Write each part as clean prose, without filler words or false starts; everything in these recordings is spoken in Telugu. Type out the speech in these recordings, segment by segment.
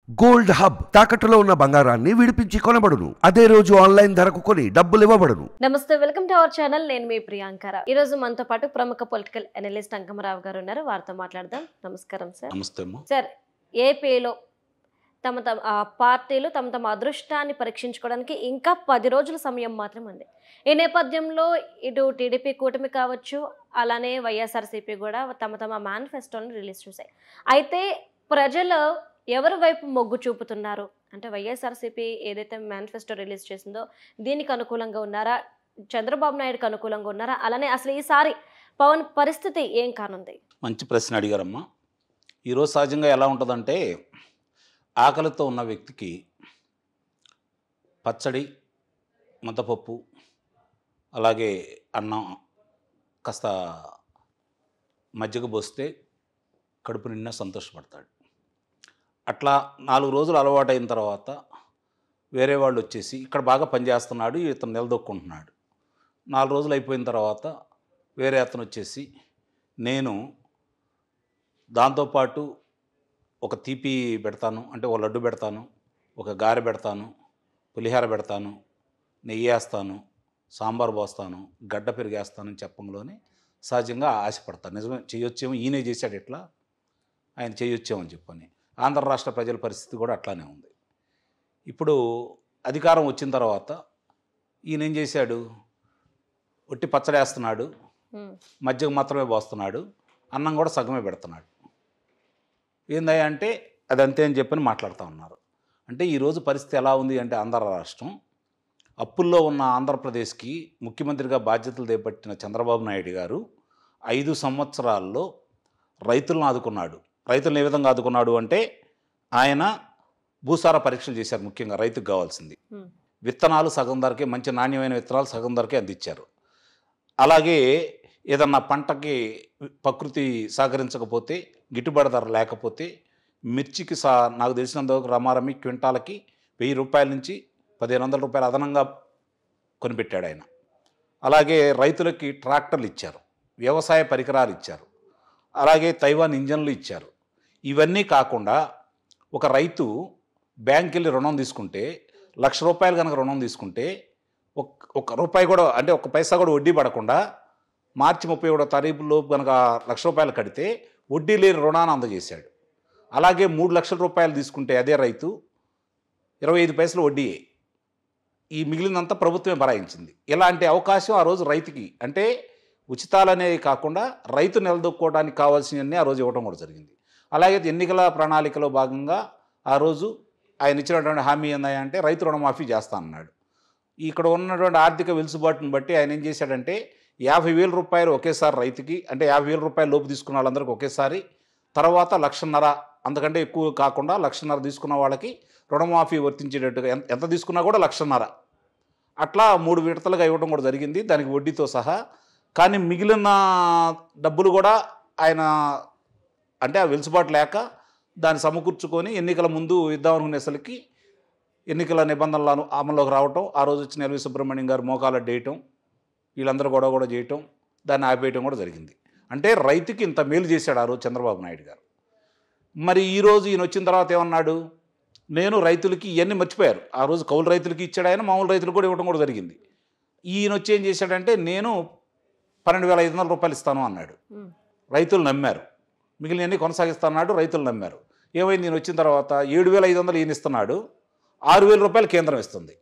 గోల్డ్ హబ్ తాకట్టులో ఉన్న బంగారాన్ని విడిపించి కొనబడును. అదే రోజు ఆన్లైన్ ధరకు కొని డబ్బులు ఇవ్వబడును. నమస్తే, వెల్కమ్ టు అవర్ ఛానల్. నేను మీ ప్రియాంకర. ఈ రోజు మనతో పాటు ప్రముఖ పొలిటికల్ అనలిస్ట్ అంకమరావు గారు ఉన్నారు. వారితో మాట్లాడదాం. నమస్కారం సార్. నమస్తే సార్, ఏపీలో తమ పార్టీలు తమ అదృష్టాన్ని పరీక్షించుకోవడానికి ఇంకా 10 రోజుల సమయం మాత్రం ఉంది. ఈ నేపథ్యంలో ఇటు టీడీపీ కూటమి కావచ్చు, అలానే వైఎస్ఆర్సీపీ కూడా తమ మేనిఫెస్టోని రిలీజ్ చేశాయి. అయితే ప్రజలు ఎవరి వైపు మొగ్గు చూపుతున్నారు అంటే, వైఎస్ఆర్సీపీ ఏదైతే మేనిఫెస్టో రిలీజ్ చేసిందో దీనికి అనుకూలంగా ఉన్నారా, చంద్రబాబు నాయుడుకి అనుకూలంగా ఉన్నారా, అలానే అసలు ఈసారి పవన్ పరిస్థితి ఏం కానుంది? మంచి ప్రశ్న అడిగారమ్మా. ఈరోజు సహజంగా ఎలా ఉంటుందంటే, ఆకలితో ఉన్న వ్యక్తికి పచ్చడి, ముద్దపప్పు, అలాగే అన్నం, కాస్త మజ్జిగ పోస్తే కడుపు నిండా సంతోషపడతాడు. అట్లా 4 రోజులు అలవాటైన తర్వాత వేరే వాళ్ళు వచ్చేసి ఇక్కడ బాగా పనిచేస్తున్నాడు, ఇతను నిలదొక్కుంటున్నాడు. 4 రోజులు అయిపోయిన తర్వాత వేరే అతను వచ్చేసి నేను దాంతోపాటు ఒక తీపి పెడతాను, అంటే ఒక లడ్డు పెడతాను, ఒక గారె పెడతాను, పులిహార పెడతాను, నెయ్యి వేస్తాను, సాంబార్ పోస్తాను, గడ్డ పెరిగేస్తానని చెప్పంలోనే సహజంగా ఆశపడతాను. నిజమే, చేయొచ్చేమో, ఈయనే చేశాడు ఇట్లా, ఆయన చేయొచ్చేమని చెప్పని. ఆంధ్ర రాష్ట్ర ప్రజల పరిస్థితి కూడా అట్లానే ఉంది. ఇప్పుడు అధికారం వచ్చిన తర్వాత ఈయన ఏం చేశాడు, ఒట్టి పచ్చడేస్తున్నాడు, మజ్జిగ మాత్రమే పోస్తున్నాడు, అన్నం కూడా సగమే పెడుతున్నాడు. ఏందయ్యా అంటే అది అంతే అని చెప్పని మాట్లాడుతూ ఉన్నారు. అంటే ఈరోజు పరిస్థితి ఎలా ఉంది అంటే, ఆంధ్ర రాష్ట్రం అప్పుల్లో ఉన్న ఆంధ్రప్రదేశ్కి ముఖ్యమంత్రిగా బాధ్యతలు చేపట్టిన చంద్రబాబు నాయుడు గారు 5 సంవత్సరాల్లో రైతులను ఆదుకున్నాడు. రైతులను ఏ విధంగా ఆదుకున్నాడు అంటే, ఆయన భూసార పరీక్షలు చేశారు. ముఖ్యంగా రైతుకు కావాల్సింది విత్తనాలు సగం ధరకే, మంచి నాణ్యమైన విత్తనాలు సగం ధరకే అందించారు. అలాగే ఏదన్నా పంటకి ప్రకృతి సహకరించకపోతే, గిట్టుబాటు ధర లేకపోతే మిర్చికి నాకు తెలిసినంతవరకు రమారమి క్వింటాలకి 1000 రూపాయల నుంచి 1500 రూపాయలు అదనంగా కొనిపెట్టాడు ఆయన. అలాగే రైతులకి ట్రాక్టర్లు ఇచ్చారు, వ్యవసాయ పరికరాలు ఇచ్చారు, అలాగే తైవాన్ ఇంజన్లు ఇచ్చారు. ఇవన్నీ కాకుండా ఒక రైతు బ్యాంక్కి వెళ్ళి రుణం తీసుకుంటే, 1,00,000 రూపాయలు కనుక రుణం తీసుకుంటే ఒక్క రూపాయి కూడా, అంటే 1 పైసా కూడా వడ్డీ పడకుండా మార్చి 31వ తారీఖులోపు కనుక 1,00,000 రూపాయలు కడితే వడ్డీ లేని రుణాన్ని అందజేశాడు. అలాగే 3,00,000 రూపాయలు తీసుకుంటే అదే రైతు 25 పైసలు వడ్డీయే, ఈ మిగిలినంతా ప్రభుత్వమే భరాయించింది. ఇలాంటి అవకాశం ఆ రోజు రైతుకి, అంటే ఉచితాలనేవి కాకుండా రైతు నిలదొక్కోవడానికి కావాల్సినవన్నీ ఆ రోజు ఇవ్వడం కూడా జరిగింది. అలాగే ఎన్నికల ప్రణాళికలో భాగంగా ఆ రోజు ఆయన ఇచ్చినటువంటి హామీ ఏందంటే, రైతు రుణమాఫీ చేస్తా అన్నాడు. ఇక్కడ ఉన్నటువంటి ఆర్థిక వెలుసుబాటును బట్టి ఆయన ఏం చేశాడంటే, 50,000 రూపాయలు ఒకేసారి రైతుకి, అంటే 50,000 రూపాయలు లోపు తీసుకున్న వాళ్ళందరికీ ఒకేసారి, తర్వాత 1,50,000 అంతకంటే ఎక్కువ కాకుండా 1,50,000 తీసుకున్న వాళ్ళకి రుణమాఫీ వర్తించేటట్టుగా, ఎంత తీసుకున్నా కూడా 1,50,000 అట్లా 3 విడతలుగా ఇవ్వడం కూడా జరిగింది, దానికి వడ్డీతో సహా. కానీ మిగిలిన డబ్బులు కూడా ఆయన, అంటే ఆ వెలుసుబాటు లేక దాన్ని సమకూర్చుకొని ఎన్నికల ముందు ఇద్దామనుకునేసరికి ఎన్నికల నిబంధనలను అమల్లోకి రావటం, ఆ రోజు వచ్చిన ఎల్వి సుబ్రహ్మణ్యం గారు మోకాలడ్డేయటం, వీళ్ళందరూ కూడా చేయటం, దాన్ని ఆపేయటం కూడా జరిగింది. అంటే రైతుకి ఇంత మేలు చేశాడు ఆ రోజు చంద్రబాబు నాయుడు గారు. మరి ఈరోజు ఈయన వచ్చిన తర్వాత ఏమన్నాడు, నేను రైతులకి ఇవన్నీ మర్చిపోయారు. ఆ రోజు కౌలు రైతులకి ఇచ్చాడు ఆయన, మామూలు రైతులకు కూడా ఇవ్వడం కూడా జరిగింది. ఈయన వచ్చి ఏం చేశాడంటే, నేను 12,500 రూపాయలు ఇస్తాను అన్నాడు. రైతులు నమ్మారు, మిగిలినవన్నీ కొనసాగిస్తాడు, రైతులు నమ్మారు. ఏమైంది, ఈయన వచ్చిన తర్వాత 7,500 ఈయన ఇస్తున్నాడు, 6,000 రూపాయలు కేంద్రం ఇస్తుంది.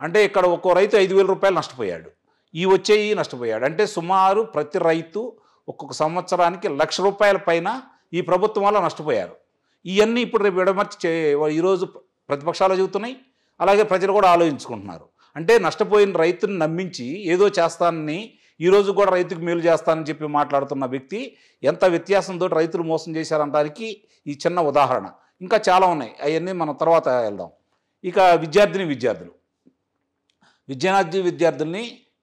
అంటే ఇక్కడ ఒక్కో రైతు 5,000 రూపాయలు నష్టపోయాడు, ఈ వచ్చేయి నష్టపోయాడు. అంటే సుమారు ప్రతి రైతు ఒక్కొక్క సంవత్సరానికి 1,00,000 రూపాయల పైన ఈ ప్రభుత్వం వల్ల నష్టపోయారు. ఇవన్నీ ఇప్పుడు రేపు విడమర్చి ఈరోజు ప్రతిపక్షాలు చెబుతున్నాయి, అలాగే ప్రజలు కూడా ఆలోచించుకుంటున్నారు. అంటే నష్టపోయిన రైతుని నమ్మించి ఏదో చేస్తానని, ఈరోజు కూడా రైతుకు మేలు చేస్తానని చెప్పి మాట్లాడుతున్న వ్యక్తి ఎంత వ్యత్యాసంతో రైతులు మోసం చేశారనడానికి ఈ చిన్న ఉదాహరణ. ఇంకా చాలా ఉన్నాయి, అవన్నీ మనం తర్వాత వెళ్దాం. ఇక విద్యార్థుల్ని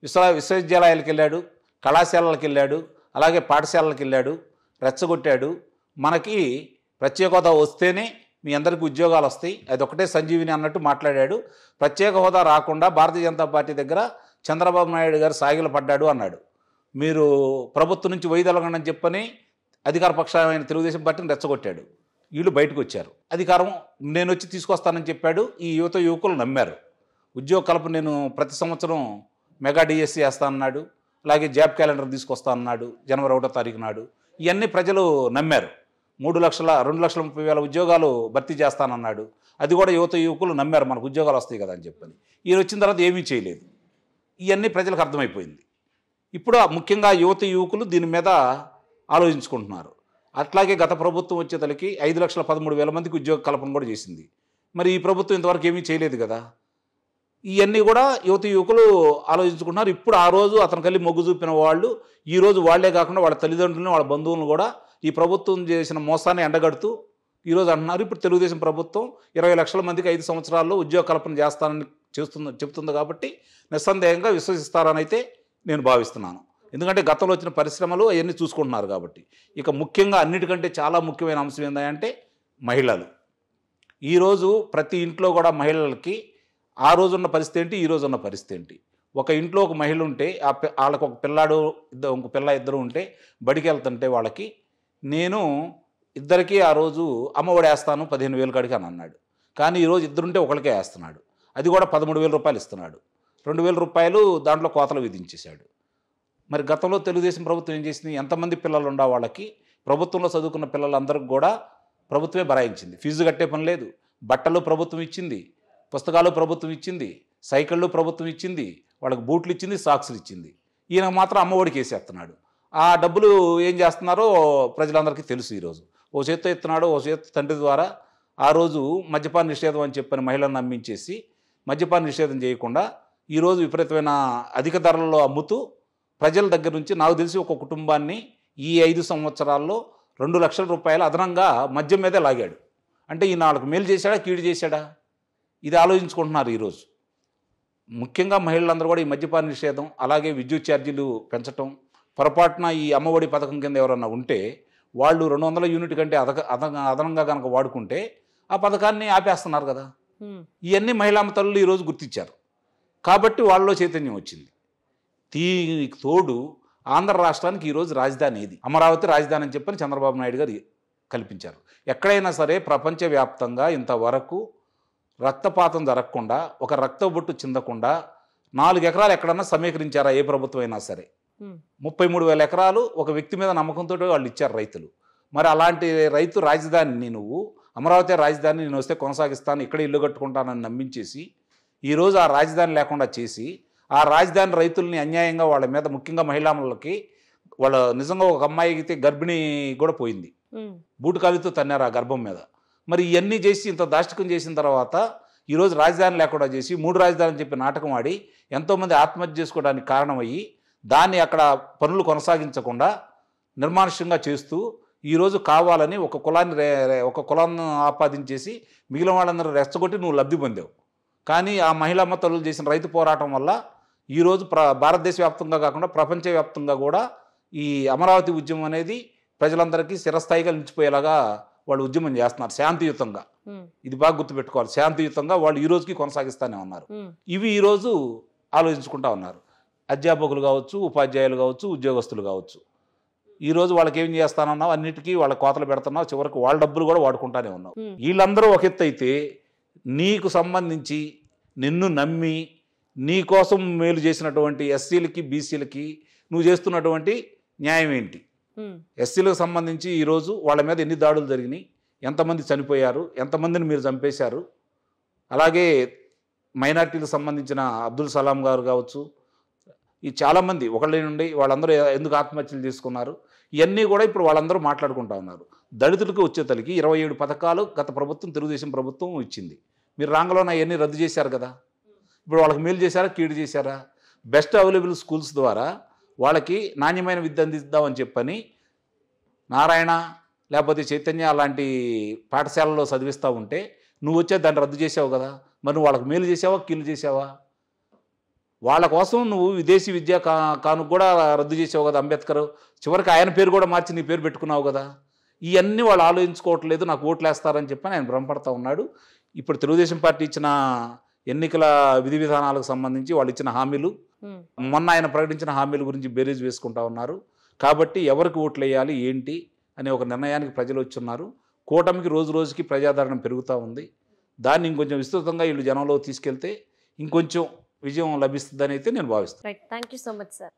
విశ్వవిద్యాలయాలకు వెళ్ళాడు, కళాశాలలకు వెళ్ళాడు, అలాగే పాఠశాలలకు వెళ్ళాడు, రెచ్చగొట్టాడు. మనకి ప్రత్యేక హోదా వస్తేనే మీ అందరికీ ఉద్యోగాలు వస్తాయి, అది ఒకటే సంజీవిని అన్నట్టు మాట్లాడాడు. ప్రత్యేక హోదా రాకుండా భారతీయ జనతా పార్టీ దగ్గర చంద్రబాబు నాయుడు గారు సాగిల పడ్డాడు అన్నాడు. మీరు ప్రభుత్వం నుంచి వైదొలగండి అని చెప్పని అధికార పక్షమైన తెలుగుదేశం పార్టీని రెచ్చగొట్టాడు. వీళ్ళు బయటకు వచ్చారు. అధికారం నేను వచ్చి తీసుకొస్తానని చెప్పాడు. ఈ యువకులు నమ్మారు. ఉద్యోగ కల్పన నేను ప్రతి సంవత్సరం మెగా డిఎస్సి వేస్తా అన్నాడు. అలాగే జాబ్ క్యాలెండర్ తీసుకొస్తా అన్నాడు జనవరి 1వ తారీఖు నాడు. ఇవన్నీ ప్రజలు నమ్మారు. 2,30,000 ఉద్యోగాలు భర్తీ చేస్తానన్నాడు. అది కూడా యువకులు నమ్మారు, మనకు ఉద్యోగాలు వస్తాయి కదా అని చెప్పని. ఈయన వచ్చిన తర్వాత ఏమీ చేయలేదు. ఇవన్నీ ప్రజలకు అర్థమైపోయింది. ఇప్పుడు ముఖ్యంగా యువకులు దీని మీద ఆలోచించుకుంటున్నారు. అట్లాగే గత ప్రభుత్వం వచ్చేతలకి 5,13,000 మందికి ఉద్యోగ కల్పన కూడా చేసింది. మరి ఈ ప్రభుత్వం ఇంతవరకు ఏమీ చేయలేదు కదా. ఇవన్నీ కూడా యువకులు ఆలోచించుకుంటున్నారు. ఇప్పుడు ఆ రోజు అతను కలిసి మొగ్గు చూపిన వాళ్ళు ఈరోజు వాళ్లే కాకుండా వాళ్ళ తల్లిదండ్రులను వాళ్ళ బంధువులను కూడా ఈ ప్రభుత్వం చేసిన మోసాన్ని ఎండగడుతూ ఈరోజు అంటున్నారు. ఇప్పుడు తెలుగుదేశం ప్రభుత్వం 20 లక్షల మందికి 5 సంవత్సరాల్లో ఉద్యోగ కల్పన చేస్తానని చెప్తుంది కాబట్టి నిస్సందేహంగా విశ్వసిస్తారని అయితే నేను భావిస్తున్నాను. ఎందుకంటే గతంలో వచ్చిన పరిశ్రమలు అవన్నీ చూసుకుంటున్నారు కాబట్టి. ఇక ముఖ్యంగా అన్నిటికంటే చాలా ముఖ్యమైన అంశం ఏంటంటే మహిళలు. ఈరోజు ప్రతి ఇంట్లో కూడా మహిళలకి ఆ రోజున్న పరిస్థితి ఏంటి, ఈ రోజున్న పరిస్థితి ఏంటి. ఒక ఇంట్లో ఒక మహిళ ఉంటే వాళ్ళకు ఒక పిల్లాడు ఇంకో పిల్ల ఇద్దరు ఉంటే బడికి వెళ్తుంటే వాళ్ళకి నేను ఇద్దరికీ ఆ రోజు అమ్మఒడి వేస్తాను 15,000 కాడికి అని అన్నాడు. కానీ ఈరోజు ఇద్దరుంటే ఒకరికే వేస్తున్నాడు. అది కూడా 13,000 రూపాయలు ఇస్తున్నాడు. 2,000 రూపాయలు దాంట్లో కోతలు విధించేశాడు. మరి గతంలో తెలుగుదేశం ప్రభుత్వం ఏం చేసింది, ఎంతమంది పిల్లలు ఉండా వాళ్ళకి ప్రభుత్వంలో చదువుకున్న పిల్లలందరికీ కూడా ప్రభుత్వమే భరాయించింది. ఫీజు కట్టే పని లేదు. బట్టలు ప్రభుత్వం ఇచ్చింది, పుస్తకాలు ప్రభుత్వం ఇచ్చింది, సైకిళ్ళు ప్రభుత్వం ఇచ్చింది, వాళ్ళకి బూట్లు ఇచ్చింది, సాక్సులు ఇచ్చింది. ఈయన మాత్రం అమ్మఒడికి వేసేస్తున్నాడు. ఆ డబ్బులు ఏం చేస్తున్నారో ప్రజలందరికీ తెలుసు. ఈరోజు ఓ చేత్తో ఇస్తున్నాడు, ఓ చేత్తో తండ్రి ద్వారా ఆ రోజు మద్యపాన నిషేధం అని చెప్పని మహిళలను నమ్మించేసి మద్యపాన నిషేధం చేయకుండా ఈరోజు విపరీతమైన అధిక ధరలలో అమ్ముతూ ప్రజల దగ్గర నుంచి నాకు తెలిసి ఒక కుటుంబాన్ని ఈ 5 సంవత్సరాల్లో 2 లక్షల రూపాయలు అదనంగా మద్యం మీదే లాగాడు. అంటే ఈ 4 మేలు చేశాడా, కీడు చేశాడా, ఇది ఆలోచించుకుంటున్నారు ఈరోజు. ముఖ్యంగా మహిళలందరూ కూడా ఈ మద్యపాన నిషేధం, అలాగే విద్యుత్ ఛార్జీలు పెంచటం, పొరపాటున ఈ అమ్మఒడి పథకం కింద ఎవరన్నా ఉంటే వాళ్ళు 200 యూనిట్ కంటే అదనంగా కనుక వాడుకుంటే ఆ పథకాన్ని ఆపేస్తున్నారు కదా. ఇవన్నీ మహిళా తల్లులు ఈరోజు గుర్తించారు కాబట్టి వాళ్ళలో చైతన్యం వచ్చింది. దీనికి తోడు ఆంధ్ర రాష్ట్రానికి ఈరోజు రాజధాని ఏది, అమరావతి రాజధాని అని చెప్పని చంద్రబాబు నాయుడు గారు కల్పించారు. ఎక్కడైనా సరే ప్రపంచవ్యాప్తంగా ఇంతవరకు రక్తపాతం జరగకుండా, ఒక రక్తబొట్టు చిందకుండా 4 ఎకరాలు ఎక్కడన్నా సమీకరించారా ఏ ప్రభుత్వం అయినా సరే? 33,000 ఎకరాలు ఒక వ్యక్తి మీద నమ్మకంతో వాళ్ళు ఇచ్చారు రైతులు. మరి అలాంటి రైతు రాజధానిని నువ్వు అమరావతి రాజధాని నేను వస్తే కొనసాగిస్తాను, ఇక్కడ ఇల్లు కట్టుకుంటానని నమ్మించేసి ఈరోజు ఆ రాజధాని లేకుండా చేసి ఆ రాజధాని రైతుల్ని అన్యాయంగా వాళ్ళ మీద, ముఖ్యంగా మహిళలకి, వాళ్ళ నిజంగా ఒక అమ్మాయి అయితే గర్భిణీ కూడా పోయింది, బూటుకాలితో తన్నారు ఆ గర్భం మీద. మరి ఇవన్నీ చేసి ఇంత దాష్టికం చేసిన తర్వాత ఈరోజు రాజధాని లేకుండా చేసి 3 రాజధానులు చెప్పి నాటకం ఆడి ఎంతోమంది ఆత్మహత్య చేసుకోవడానికి కారణమయ్యి దాన్ని అక్కడ పనులు కొనసాగించకుండా నిర్మానుష్యంగా చేస్తూ ఈరోజు కావాలని ఒక కులాన్ని ఆపాదించేసి మిగిలిన వాళ్ళందరూ రెచ్చగొట్టి నువ్వు లబ్ధి పొందావు. కానీ ఆ మహిళా తల్లులు చేసిన రైతు పోరాటం వల్ల ఈరోజు భారతదేశ వ్యాప్తంగా కాకుండా ప్రపంచవ్యాప్తంగా కూడా ఈ అమరావతి ఉద్యమం అనేది ప్రజలందరికీ స్థిరస్థాయిగా నిలిచిపోయేలాగా వాళ్ళు ఉద్యమం చేస్తున్నారు శాంతియుతంగా. ఇది బాగా గుర్తుపెట్టుకోవాలి, శాంతియుతంగా వాళ్ళు ఈ రోజుకి కొనసాగిస్తూనే ఉన్నారు. ఇవి ఈరోజు ఆలోచించుకుంటా ఉన్నారు. అధ్యాపకులు కావచ్చు, ఉపాధ్యాయులు కావచ్చు, ఉద్యోగస్తులు కావచ్చు. ఈరోజు వాళ్ళకి ఏం చేస్తానన్నావు, అన్నిటికీ వాళ్ళ కోతలు పెడుతున్నావు, చివరికి వాళ్ళ డబ్బులు కూడా వాడుకుంటానే ఉన్నావు. వీళ్ళందరూ ఒక ఎత్తు అయితే నీకు సంబంధించి నిన్ను నమ్మి నీ కోసం మేలు చేసినటువంటి ఎస్సీలకి, బీసీలకి నువ్వు చేస్తున్నటువంటి న్యాయం ఏంటి? ఎస్సీలకు సంబంధించి ఈరోజు వాళ్ళ మీద ఎన్ని దాడులు జరిగినాయి, ఎంతమంది చనిపోయారు, ఎంతమందిని మీరు చంపేశారు. అలాగే మైనార్టీలకు సంబంధించిన అబ్దుల్ సలాం గారు కావచ్చు, ఈ చాలామంది ఒకళ్ళ నుండి వాళ్ళందరూ ఎందుకు ఆత్మహత్యలు చేసుకున్నారు, ఇవన్నీ కూడా ఇప్పుడు వాళ్ళందరూ మాట్లాడుకుంటా ఉన్నారు. దళితులకు వచ్చేతలకి 27 పథకాలు గత ప్రభుత్వం, తెలుగుదేశం ప్రభుత్వం ఇచ్చింది. మీరు రాంగలోన అవన్నీ రద్దు చేశారు కదా. ఇప్పుడు వాళ్ళకి మేలు చేశారా, కీడు చేశారా? బెస్ట్ అవైలబుల్ స్కూల్స్ ద్వారా వాళ్ళకి నాణ్యమైన విద్య అందిద్దామని చెప్పని నారాయణ లేకపోతే చైతన్య అలాంటి పాఠశాలలో చదివిస్తూ ఉంటే నువ్వు వచ్చే దాన్ని రద్దు చేసావు కదా. మరి నువ్వు వాళ్ళకి మేలు చేసావా, కీళ్ళు చేసావా? వాళ్ళ కోసం నువ్వు విదేశీ విద్యా కానుక కూడా రద్దు చేసావు కదా అంబేద్కర్. చివరికి ఆయన పేరు కూడా మార్చి నీ పేరు పెట్టుకున్నావు కదా. ఇవన్నీ వాళ్ళు ఆలోచించుకోవట్లేదు, నాకు ఓట్లు వేస్తారని చెప్పని ఆయన భ్రమపడతా ఉన్నాడు. ఇప్పుడు తెలుగుదేశం పార్టీ ఇచ్చిన ఎన్నికల విధి విధానాలకు సంబంధించి వాళ్ళు ఇచ్చిన హామీలు, మొన్న ఆయన ప్రకటించిన హామీల గురించి బేరీజ్ వేసుకుంటా ఉన్నారు. కాబట్టి ఎవరికి ఓట్లు వేయాలి ఏంటి అనే ఒక నిర్ణయానికి ప్రజలు వచ్చున్నారు. కూటమికి రోజు రోజుకి ప్రజాదరణ పెరుగుతూ ఉంది. దాన్ని ఇంకొంచెం విస్తృతంగా వీళ్ళు జనంలో తీసుకెళ్తే ఇంకొంచెం విజయం లభిస్తుందని అయితే నేను భావిస్తాను. Right, thank you so much sir.